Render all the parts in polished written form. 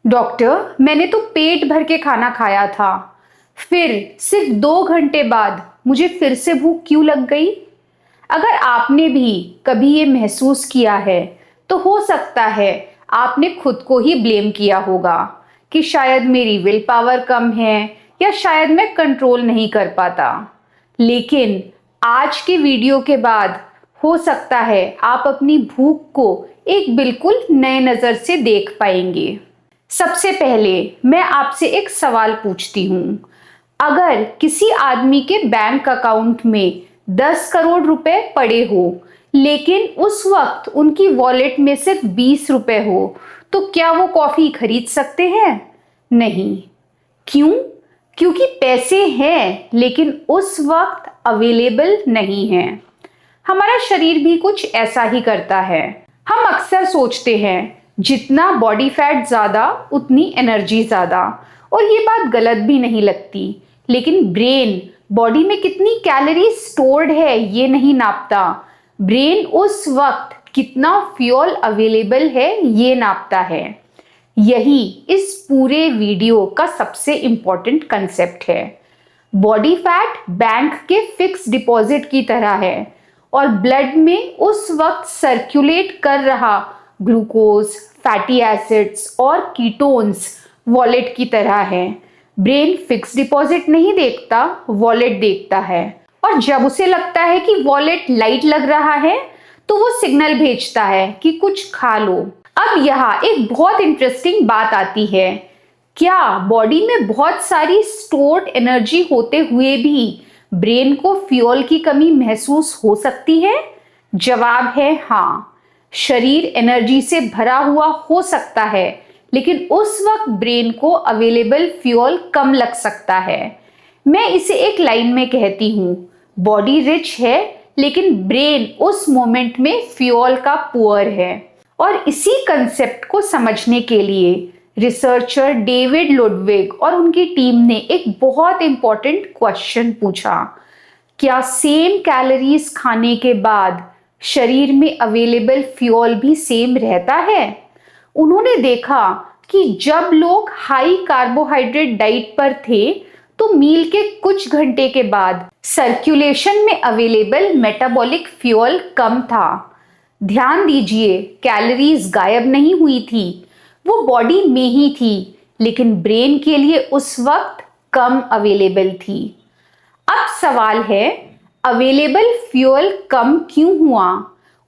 Doctor, मैंने तो पेट भर के खाना खाया था, फिर सिर्फ 2 घंटे बाद मुझे फिर से भूख क्यों लग गई? अगर आपने भी कभी ये महसूस किया है, तो हो सकता है आपने खुद को ही ब्लेम किया होगा कि शायद मेरी विल पावर कम है या शायद मैं कंट्रोल नहीं कर पाता। लेकिन आज के वीडियो के बाद हो सकता है आप अपनी भूख को एक बिल्कुल नए नज़र से देख पाएंगे। सबसे पहले मैं आपसे एक सवाल पूछती हूँ। अगर किसी आदमी के बैंक अकाउंट में 10 करोड़ रुपए पड़े हो, लेकिन उस वक्त उनकी वॉलेट में सिर्फ 20 रुपए हो, तो क्या वो कॉफी खरीद सकते हैं? नहीं। क्यों? क्योंकि पैसे हैं, लेकिन उस वक्त अवेलेबल नहीं हैं। हमारा शरीर भी कुछ ऐसा ही करता है। हम अक्सर सोचते हैं जितना बॉडी फैट ज्यादा उतनी एनर्जी ज्यादा, और ये बात गलत भी नहीं लगती। लेकिन ब्रेन बॉडी में कितनी कैलोरी स्टोर्ड है ये नहीं नापता। ब्रेन उस वक्त कितना फ्यूल अवेलेबल है ये नापता है। यही इस पूरे वीडियो का सबसे इंपॉर्टेंट कंसेप्ट है। बॉडी फैट बैंक के फिक्स डिपॉजिट की तरह है, और ब्लड में उस वक्त सर्कुलेट कर रहा ग्लूकोज, फैटी एसिड्स और कीटोन्स वॉलेट की तरह है। ब्रेन फिक्स डिपॉजिट नहीं देखता, वॉलेट देखता है। और जब उसे लगता है कि वॉलेट लाइट लग रहा है, तो वो सिग्नल भेजता है कि कुछ खा लो। अब यहाँ एक बहुत इंटरेस्टिंग बात आती है। क्या बॉडी में बहुत सारी स्टोर्ड एनर्जी होते हुए भी ब्रेन को फ्यूल की कमी महसूस हो सकती है? जवाब है हाँ। शरीर एनर्जी से भरा हुआ हो सकता है, लेकिन उस वक्त ब्रेन को अवेलेबल फ्यूल कम लग सकता है। मैं इसे एक लाइन में कहती हूँ, बॉडी रिच है, लेकिन ब्रेन उस मोमेंट में फ्यूल का पुअर है। और इसी कंसेप्ट को समझने के लिए रिसर्चर डेविड लुडविग और उनकी टीम ने एक बहुत इंपॉर्टेंट क्वेश्चन पूछा। क्या सेम कैलोरीज खाने के बाद शरीर में अवेलेबल फ्यूल भी सेम रहता है? उन्होंने देखा कि जब लोग हाई कार्बोहाइड्रेट डाइट पर थे, तो मील के कुछ घंटे के बाद सर्कुलेशन में अवेलेबल मेटाबॉलिक फ्यूल कम था। ध्यान दीजिए, कैलोरीज गायब नहीं हुई थी, वो बॉडी में ही थी, लेकिन ब्रेन के लिए उस वक्त कम अवेलेबल थी। अब सवाल है, अवेलेबल फ्यूल कम क्यों हुआ?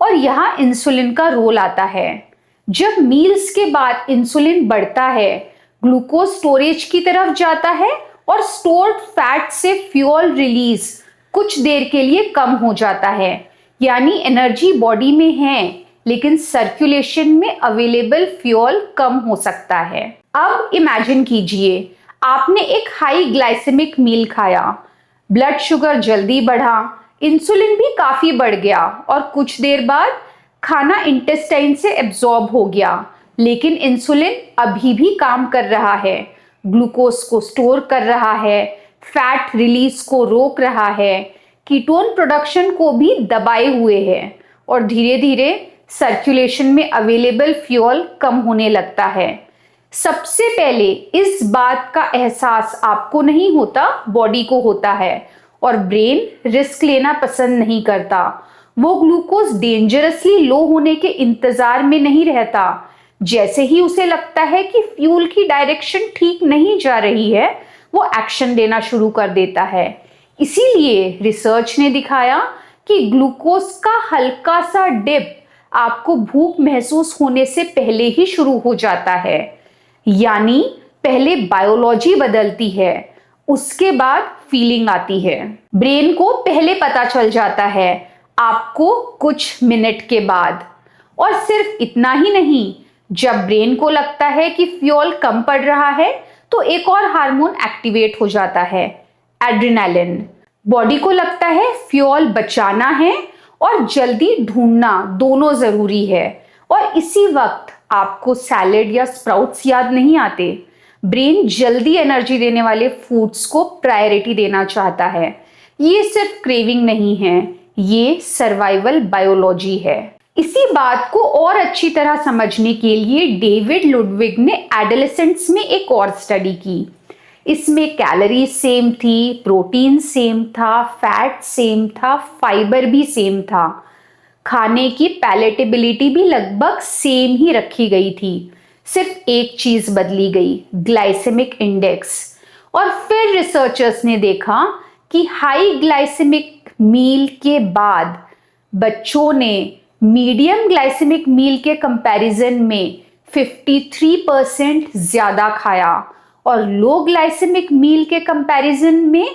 और यहाँ इंसुलिन का रोल आता है। जब मील्स के बाद इंसुलिन बढ़ता है, ग्लूकोज स्टोरेज की तरफ जाता है और स्टोर्ड फैट से फ्यूल रिलीज कुछ देर के लिए कम हो जाता है। यानी एनर्जी बॉडी में है, लेकिन सर्कुलेशन में अवेलेबल फ्यूल कम हो सकता है। अब इमेजिन कीजिए, आपने एक हाई ग्लाइसेमिक मील खाया, ब्लड शुगर जल्दी बढ़ा, इंसुलिन भी काफी बढ़ गया, और कुछ देर बाद खाना इंटेस्टाइन से एब्जॉर्ब हो गया, लेकिन इंसुलिन अभी भी काम कर रहा है, ग्लूकोज को स्टोर कर रहा है, फैट रिलीज को रोक रहा है, कीटोन प्रोडक्शन को भी दबाए हुए है, और धीरे धीरे सर्कुलेशन में अवेलेबल फ्यूल कम होने लगता है। सबसे पहले इस बात का एहसास आपको नहीं होता, बॉडी को होता है, और ब्रेन रिस्क लेना पसंद नहीं करता। वो ग्लूकोज डेंजरसली लो होने के इंतजार में नहीं रहता। जैसे ही उसे लगता है कि फ्यूल की डायरेक्शन ठीक नहीं जा रही है, वो एक्शन लेना शुरू कर देता है। इसीलिए रिसर्च ने दिखाया कि ग्लूकोज का हल्का सा डिप आपको भूख महसूस होने से पहले ही शुरू हो जाता है। यानी पहले बायोलॉजी बदलती है, उसके बाद फीलिंग आती है। ब्रेन को पहले पता चल जाता है, आपको कुछ मिनट के बाद। और सिर्फ इतना ही नहीं, जब ब्रेन को लगता है कि फ्यूल कम पड़ रहा है, तो एक और हार्मोन एक्टिवेट हो जाता है, एड्रेनालिन। बॉडी को लगता है फ्यूल बचाना है और जल्दी ढूंढना, दोनों जरूरी है। और इसी वक्त आपको सैलेड या स्प्राउट्स याद नहीं आते। ब्रेन जल्दी एनर्जी देने वाले फूड्स को प्रायोरिटी देना चाहता है। ये सिर्फ क्रेविंग नहीं है, ये सर्वाइवल बायोलॉजी है। इसी बात को और अच्छी तरह समझने के लिए डेविड लुडविग ने एडोलेसेंट्स में एक और स्टडी की। इसमें कैलोरी सेम थी, प्रोटीन सेम था, फैट सेम था, फाइबर भी सेम था, खाने की पैलेटेबिलिटी भी लगभग सेम ही रखी गई थी। सिर्फ एक चीज बदली गई, ग्लाइसेमिक इंडेक्स। और फिर रिसर्चर्स ने देखा कि हाई ग्लाइसेमिक मील के बाद बच्चों ने मीडियम ग्लाइसेमिक मील के कंपैरिजन में 53% ज्यादा खाया और लो ग्लाइसेमिक मील के कंपैरिजन में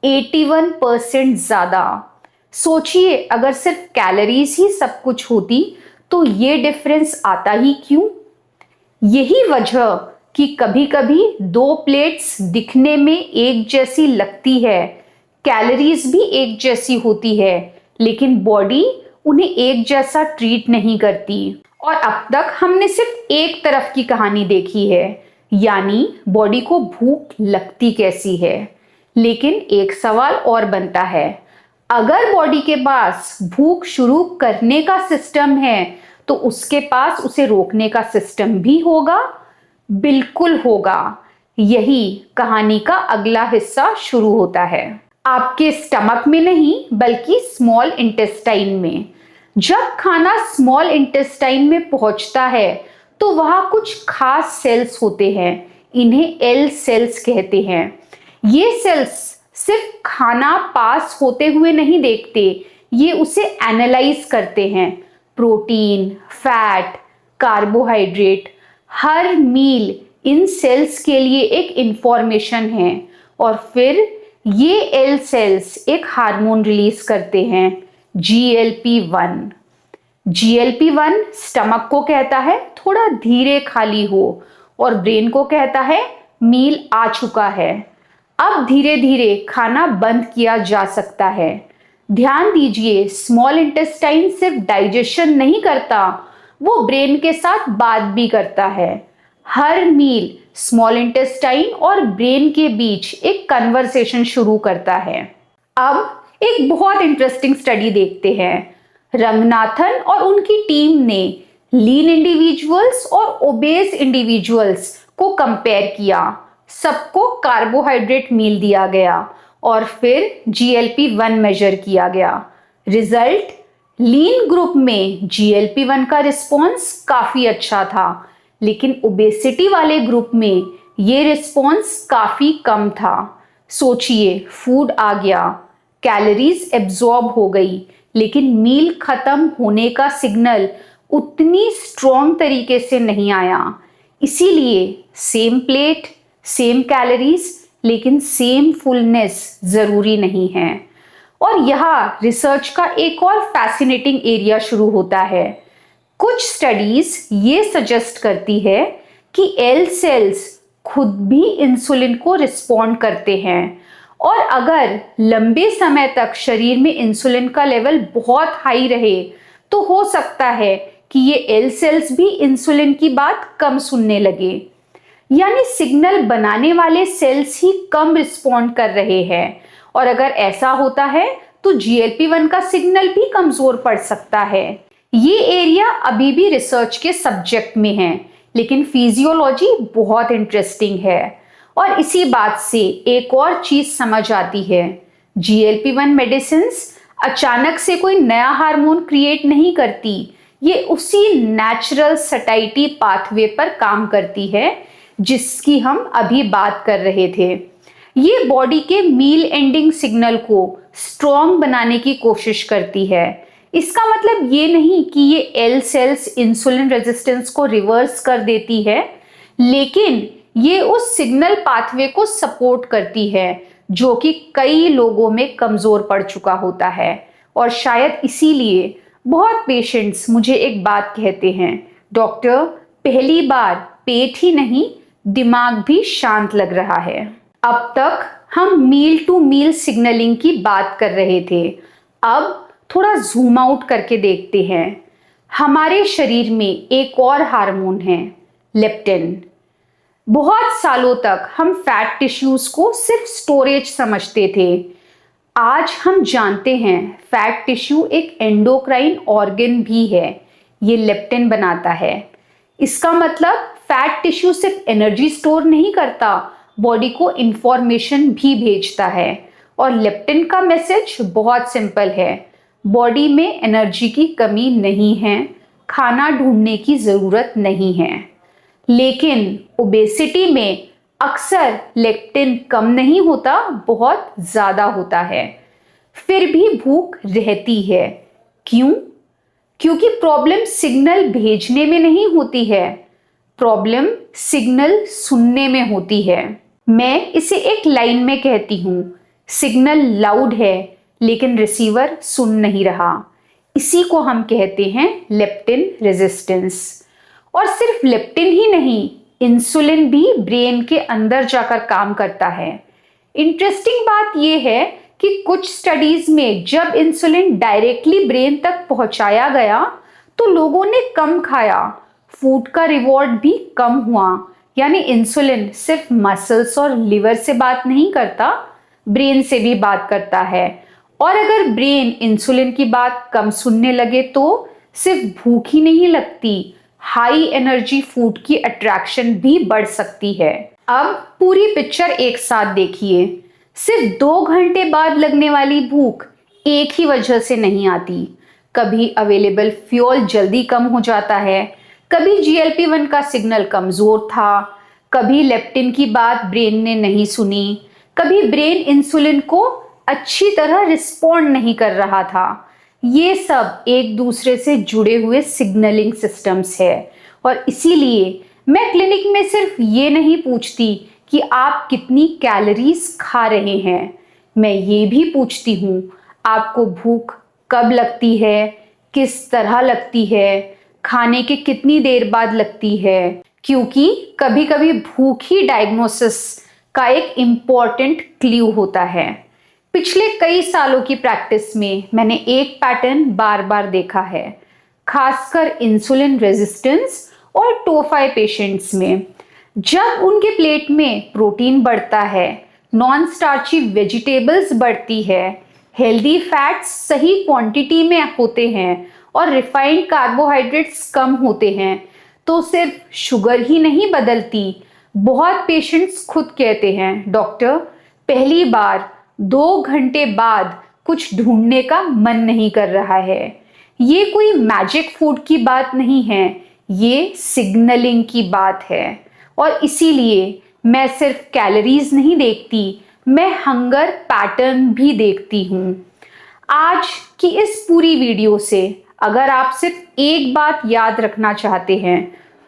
81% ज्यादा। सोचिए, अगर सिर्फ कैलोरीज ही सब कुछ होती तो ये डिफरेंस आता ही क्यों? यही वजह कि कभी कभी दो प्लेट्स दिखने में एक जैसी लगती है, कैलोरीज भी एक जैसी होती है, लेकिन बॉडी उन्हें एक जैसा ट्रीट नहीं करती। और अब तक हमने सिर्फ एक तरफ की कहानी देखी है, यानी बॉडी को भूख लगती कैसी है। लेकिन एक सवाल और बनता है, अगर बॉडी के पास भूख शुरू करने का सिस्टम है तो उसके पास उसे रोकने का सिस्टम भी होगा? बिल्कुल होगा। यही कहानी का अगला हिस्सा शुरू होता है। आपके स्टमक में नहीं, बल्कि स्मॉल इंटेस्टाइन में। जब खाना स्मॉल इंटेस्टाइन में पहुंचता है तो वहां कुछ खास सेल्स होते हैं, इन्हें एल सेल्स कहते हैं। ये सेल्स सिर्फ खाना पास होते हुए नहीं देखते, ये उसे एनालाइज करते हैं। प्रोटीन, फैट, कार्बोहाइड्रेट, हर मील इन सेल्स के लिए एक इंफॉर्मेशन है। और फिर ये एल सेल्स एक हार्मोन रिलीज करते हैं, GLP-1। GLP-1 स्टमक को कहता है थोड़ा धीरे खाली हो, और ब्रेन को कहता है मील आ चुका है, अब धीरे धीरे खाना बंद किया जा सकता है। ध्यान दीजिए, स्मॉल इंटेस्टाइन सिर्फ डाइजेशन नहीं करता, वो ब्रेन के साथ बात भी करता है। हर मील स्मॉल इंटेस्टाइन और ब्रेन के बीच एक कन्वर्सेशन शुरू करता है। अब एक बहुत इंटरेस्टिंग स्टडी देखते हैं। रंगनाथन और उनकी टीम ने लीन इंडिविजुअल्स और ओबेस इंडिविजुअल्स को कंपेयर किया। सबको कार्बोहाइड्रेट मील दिया गया और फिर GLP-1 मेजर किया गया। रिजल्ट, लीन ग्रुप में GLP-1 का रिस्पॉन्स काफी अच्छा था, लेकिन ओबेसिटी वाले ग्रुप में ये रिस्पॉन्स काफी कम था। सोचिए, फूड आ गया, कैलोरीज एब्जॉर्ब हो गई, लेकिन मील खत्म होने का सिग्नल उतनी स्ट्रॉन्ग तरीके से नहीं आया। इसीलिए सेम प्लेट, सेम कैलोरीज, लेकिन सेम फुलनेस जरूरी नहीं है। और यहाँ रिसर्च का एक और फैसिनेटिंग एरिया शुरू होता है। कुछ स्टडीज ये सजेस्ट करती है कि एल सेल्स खुद भी इंसुलिन को रिस्पॉन्ड करते हैं, और अगर लंबे समय तक शरीर में इंसुलिन का लेवल बहुत हाई रहे तो हो सकता है कि ये एल सेल्स भी इंसुलिन की बात कम सुनने लगे। यानी सिग्नल बनाने वाले सेल्स ही कम रिस्पॉन्ड कर रहे हैं, और अगर ऐसा होता है तो GLP-1 का सिग्नल भी कमजोर पड़ सकता है। ये एरिया अभी भी रिसर्च के सब्जेक्ट में है, लेकिन फिजियोलॉजी बहुत इंटरेस्टिंग है। और इसी बात से एक और चीज समझ आती है, GLP-1 मेडिसिन्स अचानक से कोई नया हार्मोन क्रिएट नहीं करती, ये उसी नेचुरल सटाइटी पाथवे पर काम करती है जिसकी हम अभी बात कर रहे थे। ये बॉडी के मील एंडिंग सिग्नल को स्ट्रॉन्ग बनाने की कोशिश करती है। इसका मतलब ये नहीं कि ये एल सेल्स इंसुलिन रेजिस्टेंस को रिवर्स कर देती है, लेकिन ये उस सिग्नल पाथवे को सपोर्ट करती है जो कि कई लोगों में कमजोर पड़ चुका होता है। और शायद इसीलिए बहुत पेशेंट्स मुझे एक बात कहते हैं, डॉक्टर पहली बार पेट ही नहीं दिमाग भी शांत लग रहा है। अब तक हम मील टू मील सिग्नलिंग की बात कर रहे थे, अब थोड़ा जूम आउट करके देखते हैं। हमारे शरीर में एक और हार्मोन है, लेप्टिन। बहुत सालों तक हम फैट टिश्यूज को सिर्फ स्टोरेज समझते थे। आज हम जानते हैं फैट टिश्यू एक एंडोक्राइन ऑर्गन भी है, ये लेप्टिन बनाता है। इसका मतलब फैट टिश्यू सिर्फ एनर्जी स्टोर नहीं करता, बॉडी को इंफॉर्मेशन भी भेजता है। और लेप्टिन का मैसेज बहुत सिंपल है, बॉडी में एनर्जी की कमी नहीं है, खाना ढूंढने की ज़रूरत नहीं है। लेकिन ओबेसिटी में अक्सर लेप्टिन कम नहीं होता, बहुत ज़्यादा होता है। फिर भी भूख रहती है। क्यों? क्योंकि प्रॉब्लम सिग्नल भेजने में नहीं होती है, प्रॉब्लम सिग्नल सुनने में होती है। मैं इसे एक लाइन में कहती हूँ, सिग्नल लाउड है लेकिन रिसीवर सुन नहीं रहा। इसी को हम कहते हैं लेप्टिन रेजिस्टेंस। और सिर्फ लेप्टिन ही नहीं, इंसुलिन भी ब्रेन के अंदर जाकर काम करता है। इंटरेस्टिंग बात यह है कि कुछ स्टडीज में जब इंसुलिन डायरेक्टली ब्रेन तक पहुंचाया गया तो लोगों ने कम खाया, फूड का रिवॉर्ड भी कम हुआ। यानी इंसुलिन सिर्फ मसल्स और लिवर से बात नहीं करता, ब्रेन से भी बात करता है। और अगर ब्रेन इंसुलिन की बात कम सुनने लगे तो सिर्फ भूख ही नहीं लगती, हाई एनर्जी फूड की अट्रैक्शन भी बढ़ सकती है। अब पूरी पिक्चर एक साथ देखिए। सिर्फ 2 घंटे बाद लगने वाली भूख एक ही वजह से नहीं आती। कभी अवेलेबल फ्यूल जल्दी कम हो जाता है, कभी GLP-1 का सिग्नल कमजोर था, कभी लेप्टिन की बात ब्रेन ने नहीं सुनी, कभी ब्रेन इंसुलिन को अच्छी तरह रिस्पॉन्ड नहीं कर रहा था। ये सब एक दूसरे से जुड़े हुए सिग्नलिंग सिस्टम्स है। और इसीलिए मैं क्लिनिक में सिर्फ ये नहीं पूछती कि आप कितनी कैलोरीज खा रहे हैं, मैं ये भी पूछती हूँ आपको भूख कब लगती है, किस तरह लगती है, खाने के कितनी देर बाद लगती है। क्योंकि कभी कभी भूख ही डायग्नोसिस का एक इम्पॉर्टेंट क्लू होता है। पिछले कई सालों की प्रैक्टिस में मैंने एक पैटर्न बार बार देखा है, खासकर इंसुलिन रेजिस्टेंस और टोफाई पेशेंट्स में। जब उनके प्लेट में प्रोटीन बढ़ता है, नॉन स्टार्ची वेजिटेबल्स बढ़ती है, हेल्दी फैट्स सही क्वांटिटी में होते हैं और रिफाइंड कार्बोहाइड्रेट्स कम होते हैं, तो सिर्फ शुगर ही नहीं बदलती। बहुत पेशेंट्स खुद कहते हैं, डॉक्टर पहली बार 2 घंटे बाद कुछ ढूंढने का मन नहीं कर रहा है। ये कोई मैजिक फूड की बात नहीं है, ये सिग्नलिंग की बात है। और इसीलिए मैं सिर्फ कैलोरीज नहीं देखती, मैं हंगर पैटर्न भी देखती हूँ। आज की इस पूरी वीडियो से अगर आप सिर्फ एक बात याद रखना चाहते हैं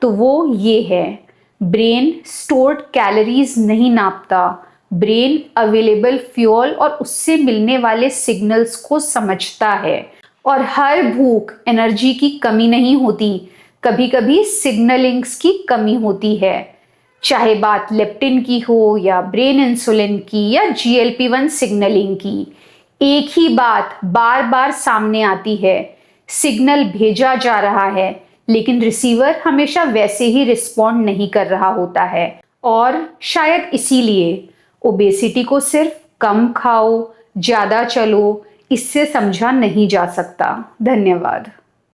तो वो ये है, ब्रेन स्टोर्ड कैलोरीज नहीं नापता, ब्रेन अवेलेबल फ्यूल और उससे मिलने वाले सिग्नल्स को समझता है। और हर भूख एनर्जी की कमी नहीं होती, कभी कभी सिग्नलिंग्स की कमी होती है। चाहे बात लेप्टिन की हो या ब्रेन इंसुलिन की या GLP-1 सिग्नलिंग की, एक ही बात बार बार सामने आती है, सिग्नल भेजा जा रहा है लेकिन रिसीवर हमेशा वैसे ही रिस्पॉन्ड नहीं कर रहा होता है। और शायद इसीलिए ओबेसिटी को सिर्फ कम खाओ, ज़्यादा चलो, इससे समझा नहीं जा सकता। धन्यवाद।